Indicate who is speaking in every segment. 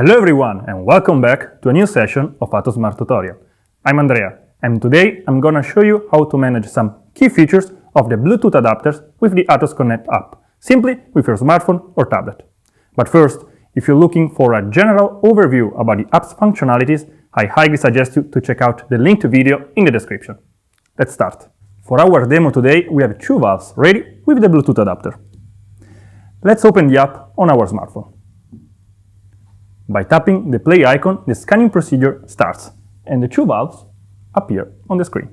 Speaker 1: Hello everyone and welcome back to a new session of Atos Smart Tutorial. I'm Andrea and today I'm gonna show you how to manage some key features of the Bluetooth adapters with the Atos CONNECT app, simply with your smartphone or tablet. But first, if you're looking for a general overview about the app's functionalities, I highly suggest you to check out the linked video in the description. Let's start. For our demo today, we have two valves ready with the Bluetooth adapter. Let's open the app on our smartphone. By tapping the play icon, the scanning procedure starts and the two valves appear on the screen.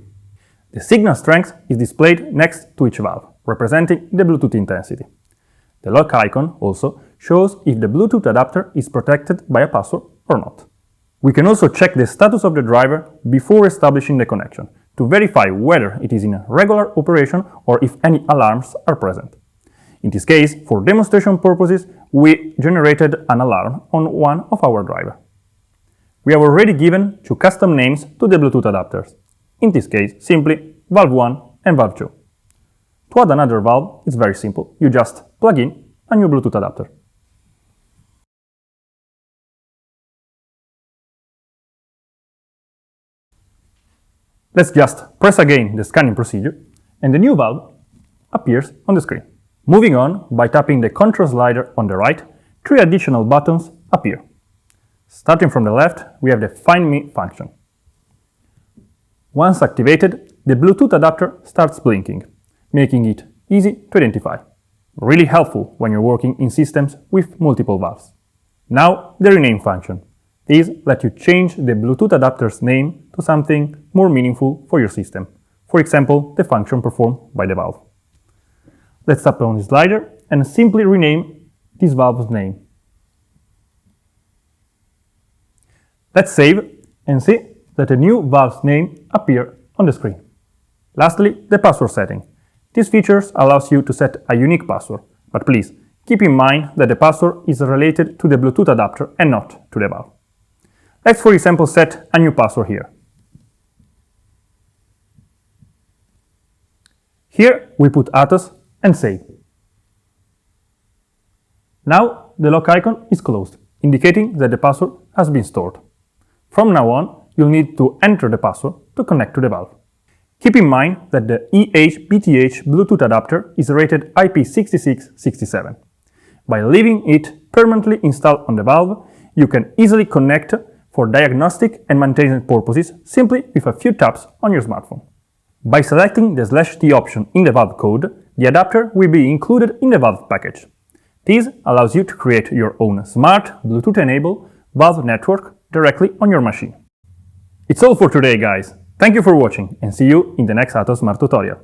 Speaker 1: The signal strength is displayed next to each valve, representing the Bluetooth intensity. The lock icon also shows if the Bluetooth adapter is protected by a password or not. We can also check the status of the driver before establishing the connection to verify whether it is in regular operation or if any alarms are present. In this case, for demonstration purposes, we generated an alarm on one of our drivers. We have already given two custom names to the Bluetooth adapters. In this case, simply valve 1 and valve 2. To add another valve, it's very simple. You just plug in a new Bluetooth adapter. Let's just press again the scanning procedure and the new valve appears on the screen. Moving on, by tapping the control slider on the right, three additional buttons appear. Starting from the left, we have the Find Me function. Once activated, the Bluetooth adapter starts blinking, making it easy to identify. Really helpful when you're working in systems with multiple valves. Now, the Rename function. This lets you change the Bluetooth adapter's name to something more meaningful for your system. For example, the function performed by the valve. Let's tap on the slider and simply rename this valve's name. Let's save and see that the new valve's name appears on the screen. Lastly, the password setting. This feature allows you to set a unique password, but please keep in mind that the password is related to the Bluetooth adapter and not to the valve. Let's, for example, set a new password here. Here we put Atos and save. Now the lock icon is closed, indicating that the password has been stored. From now on, you'll need to enter the password to connect to the valve. Keep in mind that the E-A-BTH Bluetooth adapter is rated IP6667. By leaving it permanently installed on the valve, you can easily connect for diagnostic and maintenance purposes simply with a few taps on your smartphone. By selecting the /T option in the valve code, the adapter will be included in the valve package. This allows you to create your own smart, Bluetooth-enabled valve network directly on your machine. It's all for today, guys. Thank you for watching and see you in the next Atos Smart Tutorial.